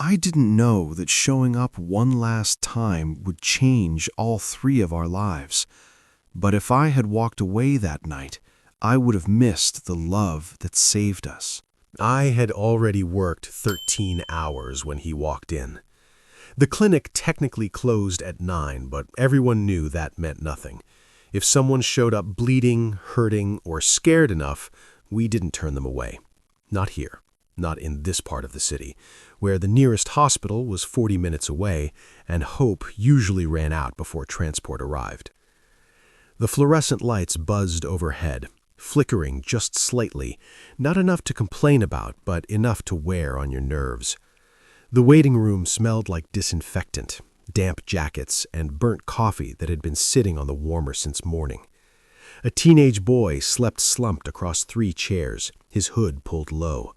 I didn't know that showing up one last time would change all three of our lives. But if I had walked away that night, I would have missed the love that saved us. I had already worked 13 hours when he walked in. The clinic technically closed at 9, but everyone knew that meant nothing. If someone showed up bleeding, hurting, or scared enough, we didn't turn them away. Not here. Not in this part of the city, where the nearest hospital was 40 minutes away, and hope usually ran out before transport arrived. The fluorescent lights buzzed overhead, flickering just slightly, not enough to complain about, but enough to wear on your nerves. The waiting room smelled like disinfectant, damp jackets, and burnt coffee that had been sitting on the warmer since morning. A teenage boy slept slumped across 3 chairs, his hood pulled low.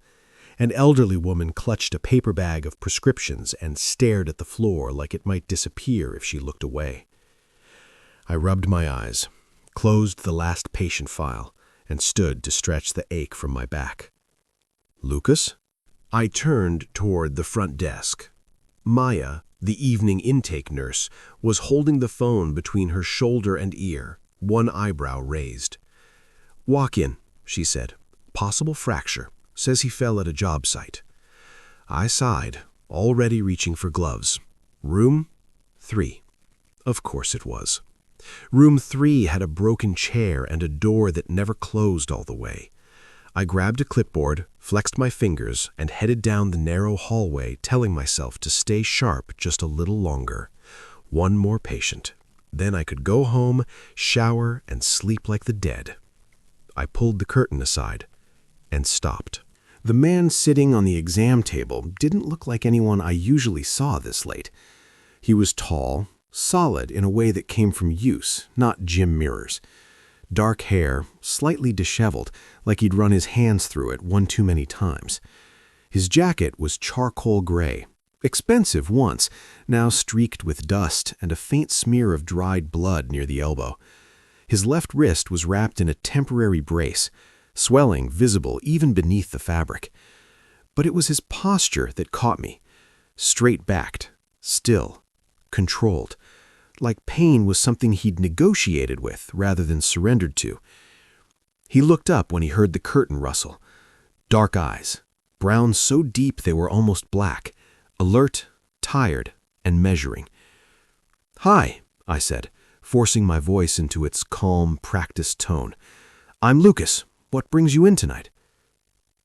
An elderly woman clutched a paper bag of prescriptions and stared at the floor like it might disappear if she looked away. I rubbed my eyes, closed the last patient file, and stood to stretch the ache from my back. "Lucas?" I turned toward the front desk. Maya, the evening intake nurse, was holding the phone between her shoulder and ear, one eyebrow raised. "Walk in," she said. "Possible fracture. Says he fell at a job site." I sighed, already reaching for gloves. Room 3. Of course it was. Room 3 had a broken chair and a door that never closed all the way. I grabbed a clipboard, flexed my fingers, and headed down the narrow hallway, telling myself to stay sharp just a little longer. One more patient. Then I could go home, shower, and sleep like the dead. I pulled the curtain aside and stopped. The man sitting on the exam table didn't look like anyone I usually saw this late. He was tall, solid in a way that came from use, not gym mirrors. Dark hair, slightly disheveled, like he'd run his hands through it one too many times. His jacket was charcoal gray, expensive once, now streaked with dust and a faint smear of dried blood near the elbow. His left wrist was wrapped in a temporary brace, swelling visible even beneath the fabric. But it was his posture that caught me. Straight-backed, still, controlled, like pain was something he'd negotiated with rather than surrendered to. He looked up when he heard the curtain rustle. Dark eyes, brown so deep they were almost black, alert, tired, and measuring. "Hi," I said, forcing my voice into its calm, practiced tone. "I'm Lucas. What brings you in tonight?"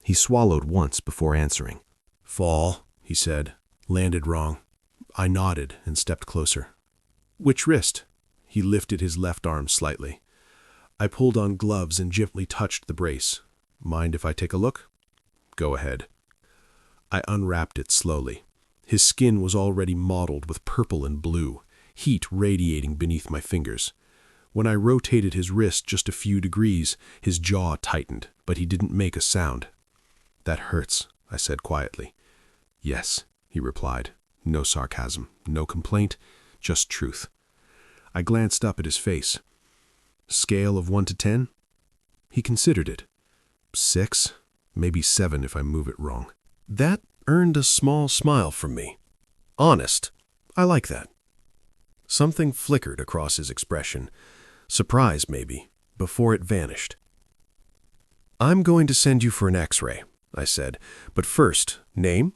He swallowed once before answering. "Fall," he said, landed wrong. I nodded and stepped closer. "Which wrist?" He lifted his left arm slightly. I pulled on gloves and gently touched the brace. "Mind if I take a look?" "Go ahead." I unwrapped it slowly. His skin was already mottled with purple and blue, heat radiating beneath my fingers. When I rotated his wrist just a few degrees, his jaw tightened, but he didn't make a sound. "That hurts," I said quietly. "Yes," he replied. No sarcasm, no complaint, just truth. I glanced up at his face. "Scale of 1 to 10? He considered it. 6, maybe 7 if I move it wrong. That earned a small smile from me. Honest. I like that. Something flickered across his expression. Surprise, maybe, before it vanished. "I'm going to send you for an X-ray," I said. "But first, name?"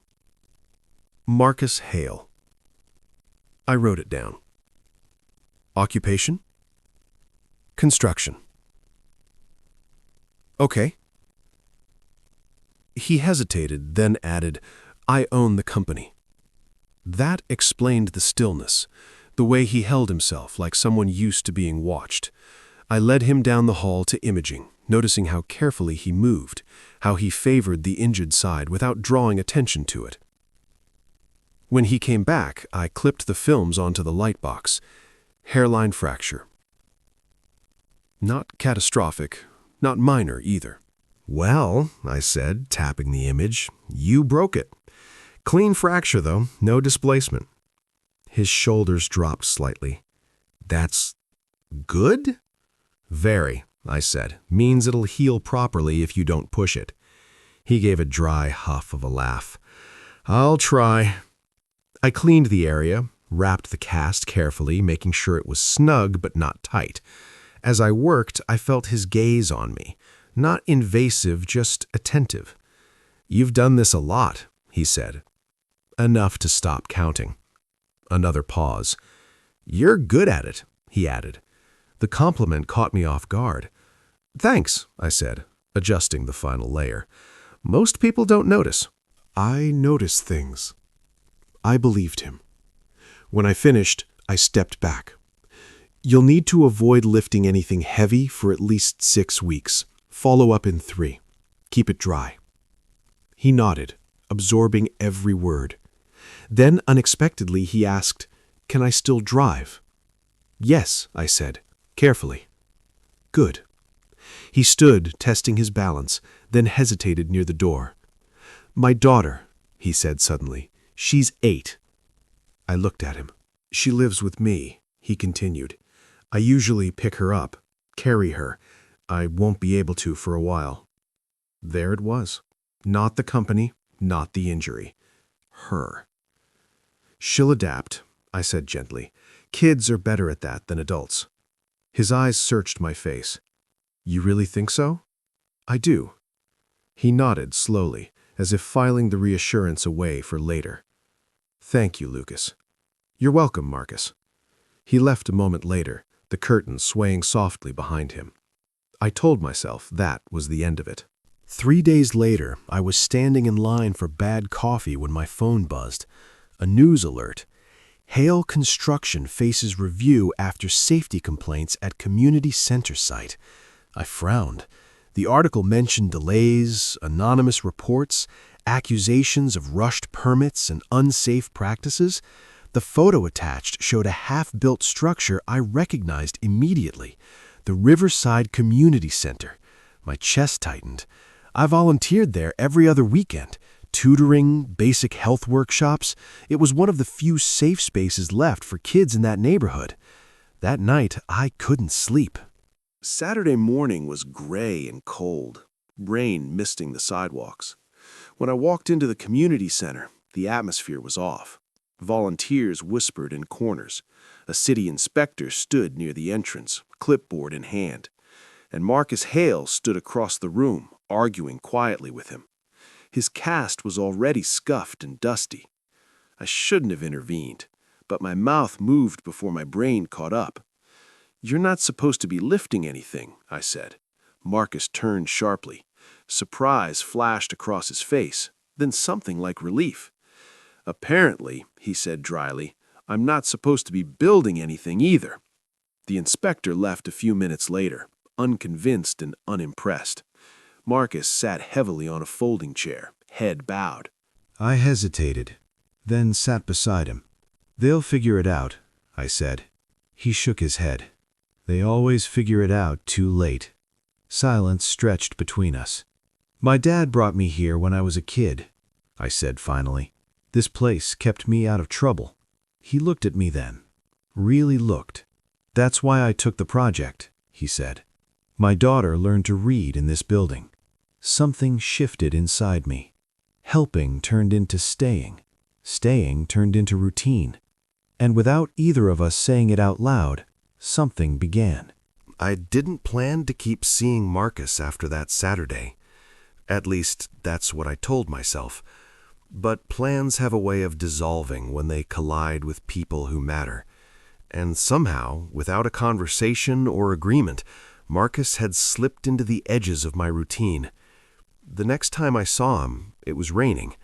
"Marcus Hale." I wrote it down. "Occupation?" "Construction." "Okay." He hesitated, then added, "I own the company." That explained the stillness, the way he held himself like someone used to being watched. I led him down the hall to imaging, noticing how carefully he moved, how he favored the injured side without drawing attention to it. When he came back, I clipped the films onto the light box. Hairline fracture. Not catastrophic, not minor either. "Well," I said, tapping the image, "you broke it. Clean fracture, though, no displacement." His shoulders dropped slightly. "That's good?" "Very," I said. "Means it'll heal properly if you don't push it." He gave a dry huff of a laugh. "I'll try." I cleaned the area, wrapped the cast carefully, making sure it was snug but not tight. As I worked, I felt his gaze on me. Not invasive, just attentive. "You've done this a lot," he said. Enough to stop counting. Another pause. "You're good at it," he added. The compliment caught me off guard. "Thanks," I said, adjusting the final layer. "Most people don't notice." I noticed things. I believed him. When I finished, I stepped back. "You'll need to avoid lifting anything heavy for at least 6 weeks. Follow up in 3. Keep it dry." He nodded, absorbing every word. Then, unexpectedly, he asked, "Can I still drive?" "Yes," I said, carefully. "Good." He stood, testing his balance, then hesitated near the door. "My daughter," he said suddenly. "She's 8. I looked at him. "She lives with me," he continued. "I usually pick her up, carry her. I won't be able to for a while." There it was. Not the company, not the injury. Her. "She'll adapt," I said gently. "Kids are better at that than adults." His eyes searched my face. "You really think so?" "I do." He nodded slowly, as if filing the reassurance away for later. "Thank you, Lucas." "You're welcome, Marcus." He left a moment later, the curtain swaying softly behind him. I told myself that was the end of it. 3 days later, I was standing in line for bad coffee when my phone buzzed. A news alert. Hale Construction faces review after safety complaints at community center site. I frowned. The article mentioned delays, anonymous reports, accusations of rushed permits and unsafe practices. The photo attached showed a half-built structure I recognized immediately, the Riverside Community Center. My chest tightened. I volunteered there every other weekend, tutoring, basic health workshops. It was one of the few safe spaces left for kids in that neighborhood. That night, I couldn't sleep. Saturday morning was gray and cold, rain misting the sidewalks. When I walked into the community center, the atmosphere was off. Volunteers whispered in corners. A city inspector stood near the entrance, clipboard in hand. And Marcus Hale stood across the room, arguing quietly with him. His cast was already scuffed and dusty. I shouldn't have intervened, but my mouth moved before my brain caught up. "You're not supposed to be lifting anything," I said. Marcus turned sharply. Surprise flashed across his face, then something like relief. "Apparently," he said dryly, "I'm not supposed to be building anything either." The inspector left a few minutes later, unconvinced and unimpressed. Marcus sat heavily on a folding chair, head bowed. I hesitated, then sat beside him. "They'll figure it out," I said. He shook his head. "They always figure it out too late." Silence stretched between us. "My dad brought me here when I was a kid," I said finally. "This place kept me out of trouble." He looked at me then. Really looked. "That's why I took the project," he said. "My daughter learned to read in this building." Something shifted inside me. Helping turned into staying. Staying turned into routine. And without either of us saying it out loud, something began. I didn't plan to keep seeing Marcus after that Saturday. At least, that's what I told myself. But plans have a way of dissolving when they collide with people who matter. And somehow, without a conversation or agreement, Marcus had slipped into the edges of my routine. The next time I saw him, it was raining.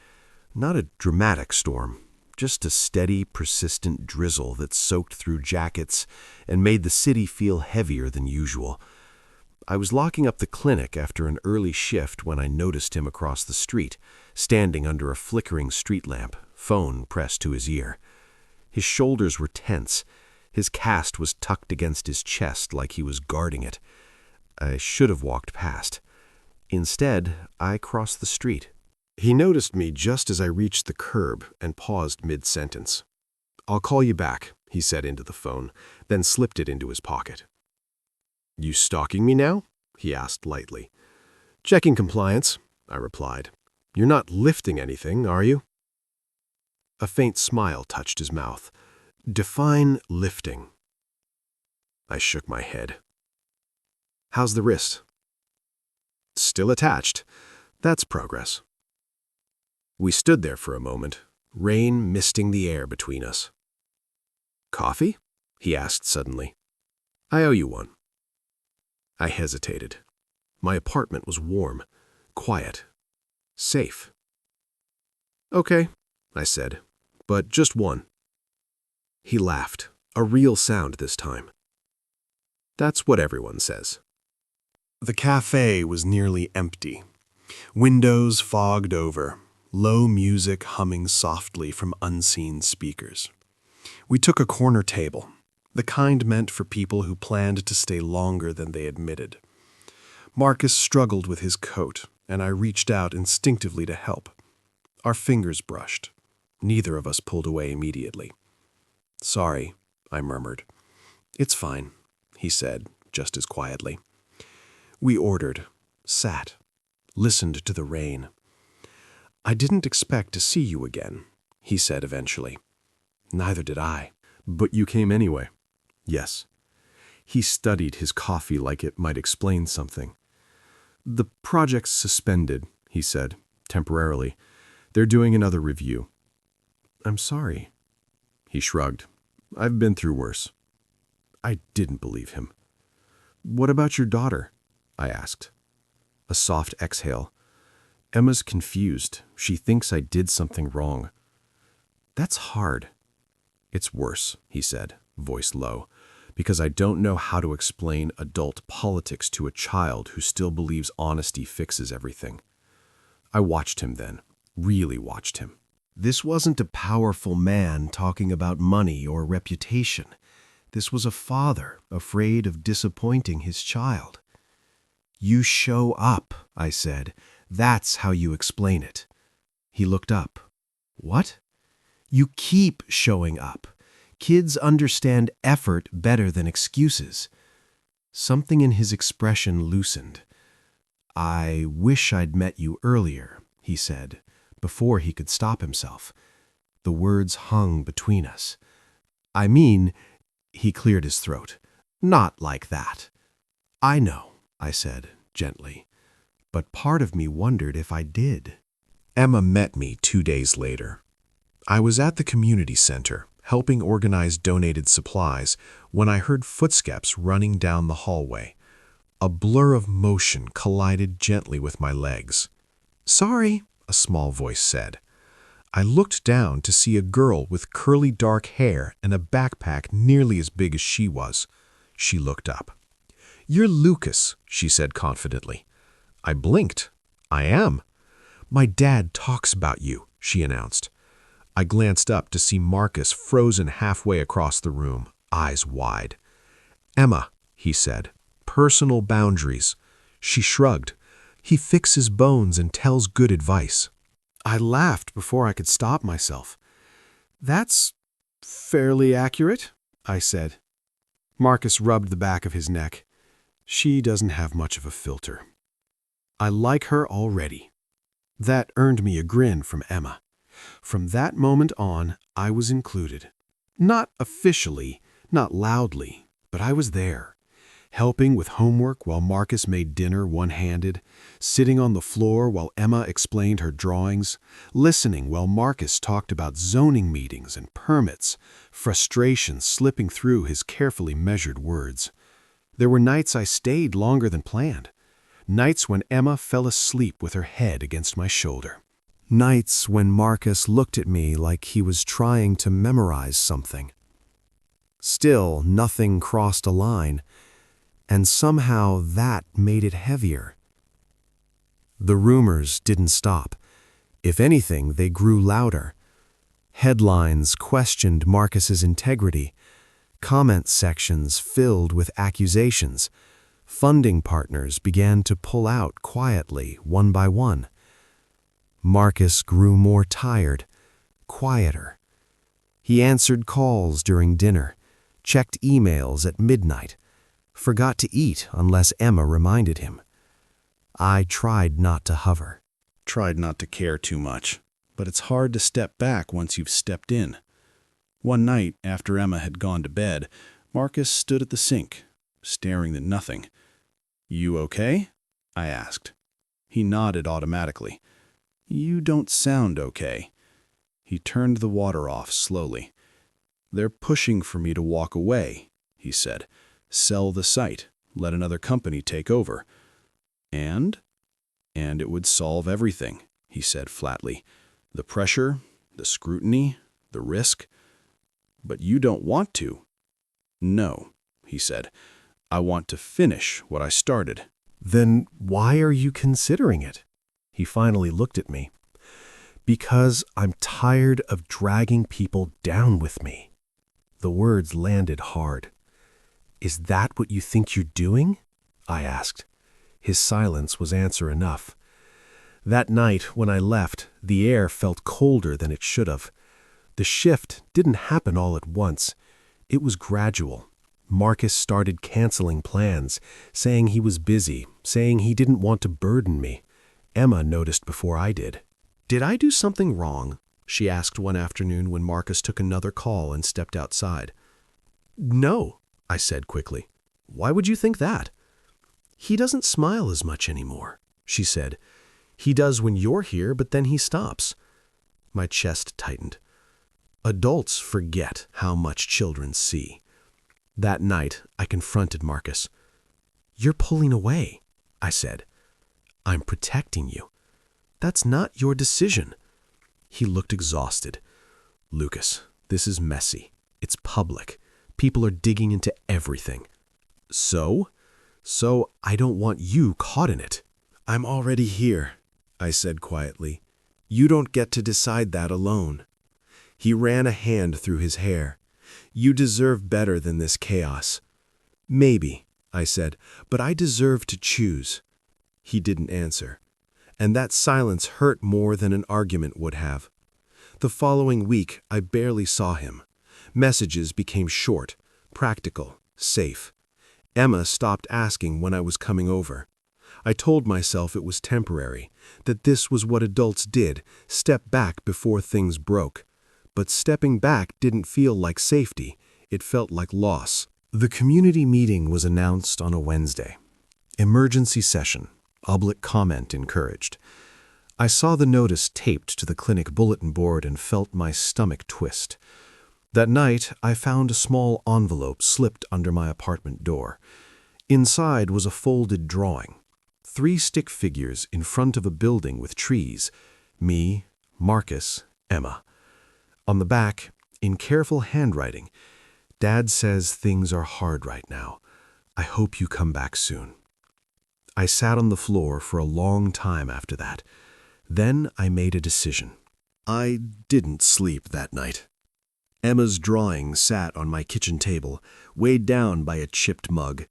Not a dramatic storm, just a steady, persistent drizzle that soaked through jackets and made the city feel heavier than usual. I was locking up the clinic after an early shift when I noticed him across the street, standing under a flickering street lamp, phone pressed to his ear. His shoulders were tense. His cast was tucked against his chest like he was guarding it. I should have walked past. Instead, I crossed the street. He noticed me just as I reached the curb and paused mid-sentence. "I'll call you back," he said into the phone, then slipped it into his pocket. "You stalking me now?" he asked lightly. "Checking compliance," I replied. "You're not lifting anything, are you?" A faint smile touched his mouth. Define lifting. I shook my head. How's the wrist? Still attached. That's progress. We stood there for a moment, rain misting the air between us. Coffee? He asked suddenly. I owe you one. I hesitated. My apartment was warm, quiet, safe. Okay, I said, but just one. He laughed, a real sound this time. That's what everyone says. The cafe was nearly empty. Windows fogged over, low music humming softly from unseen speakers. We took a corner table, the kind meant for people who planned to stay longer than they admitted. Marcus struggled with his coat, and I reached out instinctively to help. Our fingers brushed. Neither of us pulled away immediately. Sorry, I murmured. It's fine, he said, just as quietly. We ordered, sat, listened to the rain. I didn't expect to see you again, he said eventually. Neither did I. But you came anyway. Yes. He studied his coffee like it might explain something. The project's suspended, he said, temporarily. They're doing another review. I'm sorry. He shrugged. I've been through worse. I didn't believe him. What about your daughter? I asked. A soft exhale. Emma's confused. She thinks I did something wrong. That's hard. It's worse, he said, voice low, because I don't know how to explain adult politics to a child who still believes honesty fixes everything. I watched him then, really watched him. This wasn't a powerful man talking about money or reputation. This was a father afraid of disappointing his child. You show up, I said. That's how you explain it. He looked up. What? You keep showing up. Kids understand effort better than excuses. Something in his expression loosened. I wish I'd met you earlier, he said, before he could stop himself. The words hung between us. I mean, he cleared his throat. Not like that. I know, I said, gently, but part of me wondered if I did. Emma met me 2 days later. I was at the community center, helping organize donated supplies, when I heard footsteps running down the hallway. A blur of motion collided gently with my legs. Sorry, a small voice said. I looked down to see a girl with curly dark hair and a backpack nearly as big as she was. She looked up. You're Lucas, she said confidently. I blinked. I am. My dad talks about you, she announced. I glanced up to see Marcus frozen halfway across the room, eyes wide. Emma, he said, personal boundaries. She shrugged. He fixes bones and tells good advice. I laughed before I could stop myself. That's fairly accurate, I said. Marcus rubbed the back of his neck. She doesn't have much of a filter. I like her already. That earned me a grin from Emma. From that moment on, I was included. Not officially, not loudly, but I was there, helping with homework while Marcus made dinner one-handed, sitting on the floor while Emma explained her drawings, listening while Marcus talked about zoning meetings and permits, frustration slipping through his carefully measured words. There were nights I stayed longer than planned, nights when Emma fell asleep with her head against my shoulder. Nights when Marcus looked at me like he was trying to memorize something. Still, nothing crossed a line, and somehow that made it heavier. The rumors didn't stop. If anything, they grew louder. Headlines questioned Marcus's integrity. Comment sections filled with accusations. Funding partners began to pull out quietly, one by one. Marcus grew more tired, quieter. He answered calls during dinner, checked emails at midnight, forgot to eat unless Emma reminded him. I tried not to hover, tried not to care too much, but it's hard to step back once you've stepped in. One night, after Emma had gone to bed, Marcus stood at the sink, staring at nothing. "You okay?" I asked. He nodded automatically. "You don't sound okay." He turned the water off slowly. "They're pushing for me to walk away," he said. "Sell the site, let another company take over." And it would solve everything, he said flatly. "The pressure, the scrutiny, the risk. But you don't want to." "No," he said. "I want to finish what I started." "Then why are you considering it?" He finally looked at me. "Because I'm tired of dragging people down with me." The words landed hard. "Is that what you think you're doing?" I asked. His silence was answer enough. That night, when I left, the air felt colder than it should have. The shift didn't happen all at once. It was gradual. Marcus started canceling plans, saying he was busy, saying he didn't want to burden me. Emma noticed before I did. "Did I do something wrong?" she asked one afternoon when Marcus took another call and stepped outside. "No," I said quickly. "Why would you think that?" "He doesn't smile as much anymore," she said. "He does when you're here, but then he stops." My chest tightened. Adults forget how much children see. That night, I confronted Marcus. "You're pulling away," I said. "I'm protecting you. That's not your decision." He looked exhausted. "Lucas, this is messy. It's public. People are digging into everything." So I don't want you caught in it." "I'm already here," I said quietly. "You don't get to decide that alone." He ran a hand through his hair. "You deserve better than this chaos." "Maybe," I said, "but I deserve to choose." He didn't answer. And that silence hurt more than an argument would have. The following week, I barely saw him. Messages became short, practical, safe. Emma stopped asking when I was coming over. I told myself it was temporary, that this was what adults did, step back before things broke. But stepping back didn't feel like safety, it felt like loss. The community meeting was announced on a Wednesday. Emergency session, public comment encouraged. I saw the notice taped to the clinic bulletin board and felt my stomach twist. That night, I found a small envelope slipped under my apartment door. Inside was a folded drawing. 3 stick figures in front of a building with trees. Me, Marcus, Emma. On the back, in careful handwriting, "Dad says things are hard right now. I hope you come back soon." I sat on the floor for a long time after that. Then I made a decision. I didn't sleep that night. Emma's drawing sat on my kitchen table, weighed down by a chipped mug.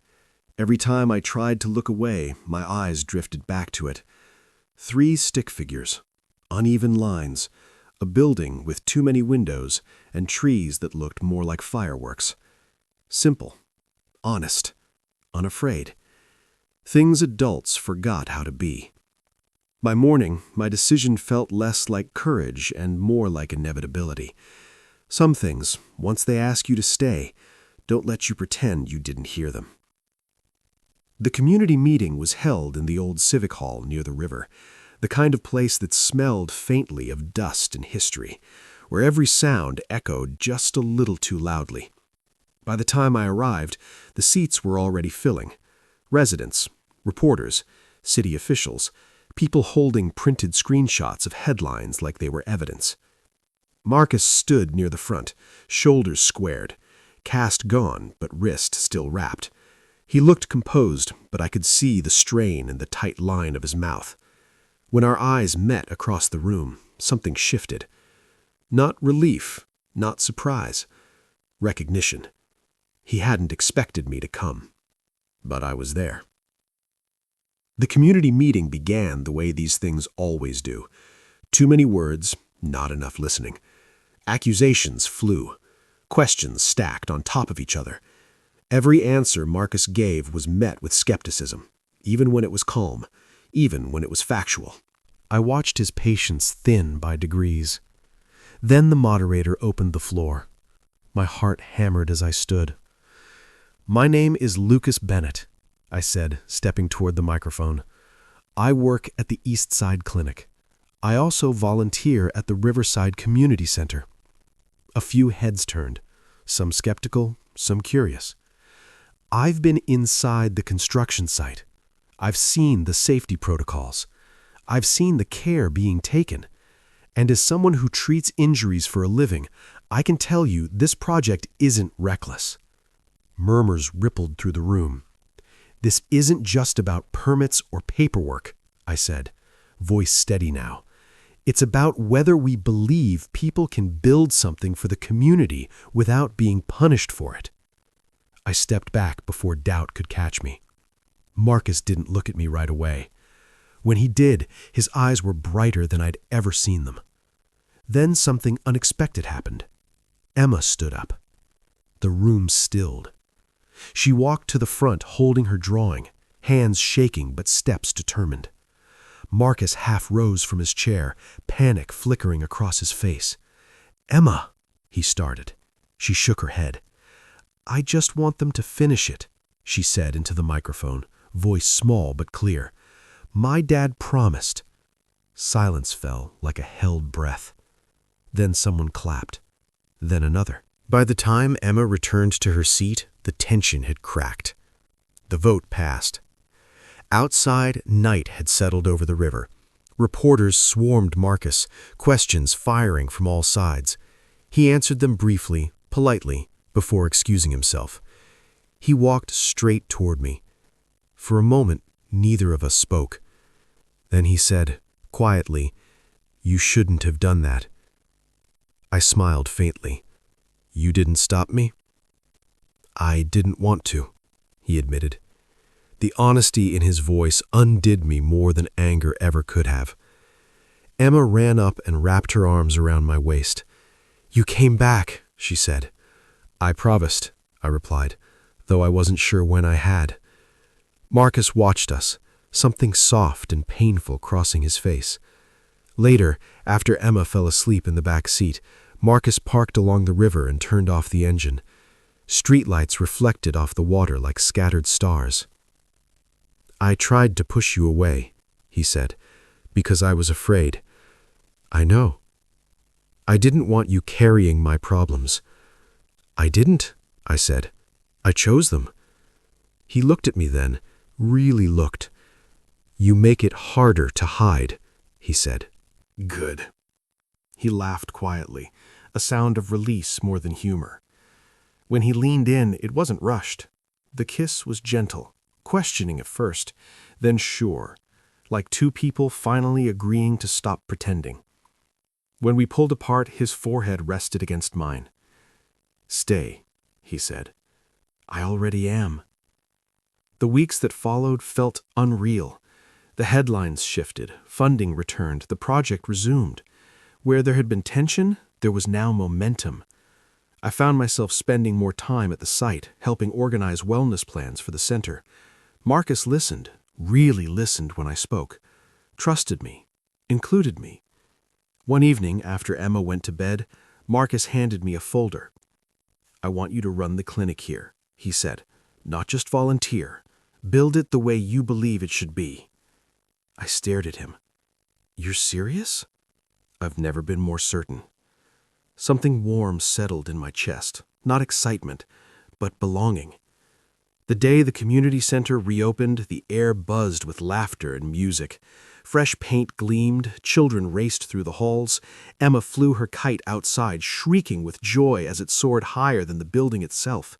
Every time I tried to look away, my eyes drifted back to it. 3 stick figures, uneven lines, a building with too many windows, and trees that looked more like fireworks. Simple, honest, unafraid. Things adults forgot how to be. By morning, my decision felt less like courage and more like inevitability. Some things, once they ask you to stay, don't let you pretend you didn't hear them. The community meeting was held in the old civic hall near the river, the kind of place that smelled faintly of dust and history, where every sound echoed just a little too loudly. By the time I arrived, the seats were already filling. Residents, reporters, city officials, people holding printed screenshots of headlines like they were evidence. Marcus stood near the front, shoulders squared, cast gone but wrist still wrapped. He looked composed, but I could see the strain in the tight line of his mouth. When our eyes met across the room, something shifted. Not relief, not surprise. Recognition. He hadn't expected me to come. But I was there. The community meeting began the way these things always do. Too many words, not enough listening. Accusations flew. Questions stacked on top of each other. Every answer Marcus gave was met with skepticism, even when it was calm, even when it was factual. I watched his patience thin by degrees. Then the moderator opened the floor. My heart hammered as I stood. "My name is Lucas Bennett," I said, stepping toward the microphone. "I work at the East Side Clinic. I also volunteer at the Riverside Community Center." A few heads turned, some skeptical, some curious. "I've been inside the construction site. I've seen the safety protocols. I've seen the care being taken. And as someone who treats injuries for a living, I can tell you this project isn't reckless." Murmurs rippled through the room. "This isn't just about permits or paperwork," I said, voice steady now. "It's about whether we believe people can build something for the community without being punished for it." I stepped back before doubt could catch me. Marcus didn't look at me right away. When he did, his eyes were brighter than I'd ever seen them. Then something unexpected happened. Emma stood up. The room stilled. She walked to the front holding her drawing, hands shaking but steps determined. Marcus half rose from his chair, panic flickering across his face. "Emma," he started. She shook her head. "I just want them to finish it," she said into the microphone, voice small but clear. "My dad promised." Silence fell like a held breath. Then someone clapped. Then another. By the time Emma returned to her seat, the tension had cracked. The vote passed. Outside, night had settled over the river. Reporters swarmed Marcus, questions firing from all sides. He answered them briefly, politely, before excusing himself. He walked straight toward me. For a moment, neither of us spoke. Then he said, quietly, "You shouldn't have done that." I smiled faintly. "You didn't stop me?" "I didn't want to," he admitted. The honesty in his voice undid me more than anger ever could have. Emma ran up and wrapped her arms around my waist. "You came back," she said. "I promised," I replied, though I wasn't sure when I had. Marcus watched us, something soft and painful crossing his face. Later, after Emma fell asleep in the back seat, Marcus parked along the river and turned off the engine. Streetlights reflected off the water like scattered stars. "I tried to push you away," he said, "because I was afraid." "I know. I didn't want you carrying my problems." "I didn't," I said. "I chose them." He looked at me then, really looked. "You make it harder to hide," he said. "Good." He laughed quietly, a sound of release more than humor. When he leaned in, it wasn't rushed. The kiss was gentle, questioning at first, then sure, like two people finally agreeing to stop pretending. When we pulled apart, his forehead rested against mine. "Stay," he said. "I already am." The weeks that followed felt unreal. The headlines shifted, funding returned, the project resumed. Where there had been tension, there was now momentum. I found myself spending more time at the site, helping organize wellness plans for the center. Marcus listened, really listened when I spoke, trusted me, included me. One evening, after Emma went to bed, Marcus handed me a folder. "I want you to run the clinic here," he said. "Not just volunteer. Build it the way you believe it should be." I stared at him. "You're serious?" I've never been more certain. Something warm settled in my chest, not excitement, but belonging. The day the community center reopened, the air buzzed with laughter and music. Fresh paint gleamed, children raced through the halls. Emma flew her kite outside, shrieking with joy as it soared higher than the building itself.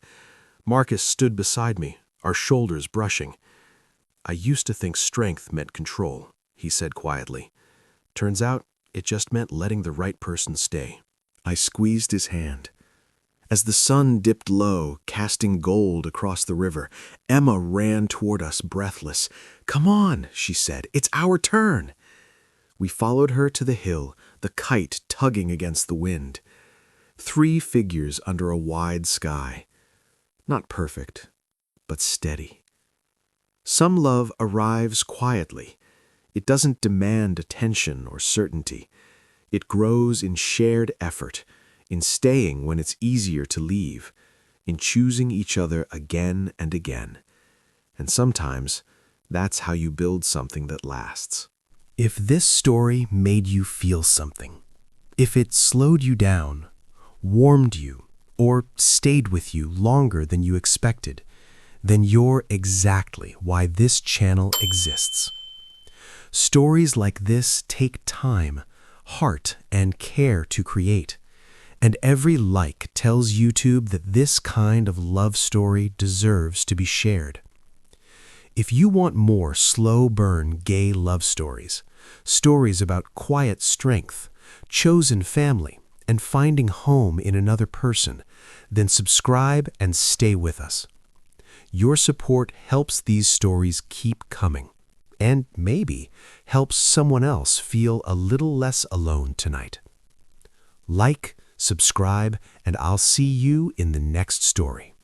Marcus stood beside me, our shoulders brushing. "I used to think strength meant control," he said quietly. "Turns out, it just meant letting the right person stay." I squeezed his hand. As the sun dipped low, casting gold across the river, Emma ran toward us breathless. "Come on," she said. "It's our turn." We followed her to the hill, the kite tugging against the wind. 3 figures under a wide sky. Not perfect, but steady. Some love arrives quietly. It doesn't demand attention or certainty. It grows in shared effort, in staying when it's easier to leave, in choosing each other again and again. And sometimes, that's how you build something that lasts. If this story made you feel something, if it slowed you down, warmed you, or stayed with you longer than you expected, then you're exactly why this channel exists. Stories like this take time, heart, and care to create, and every like tells YouTube that this kind of love story deserves to be shared. If you want more slow-burn gay love stories, stories about quiet strength, chosen family, and finding home in another person, then subscribe and stay with us. Your support helps these stories keep coming, and maybe helps someone else feel a little less alone tonight. Like, subscribe, and I'll see you in the next story.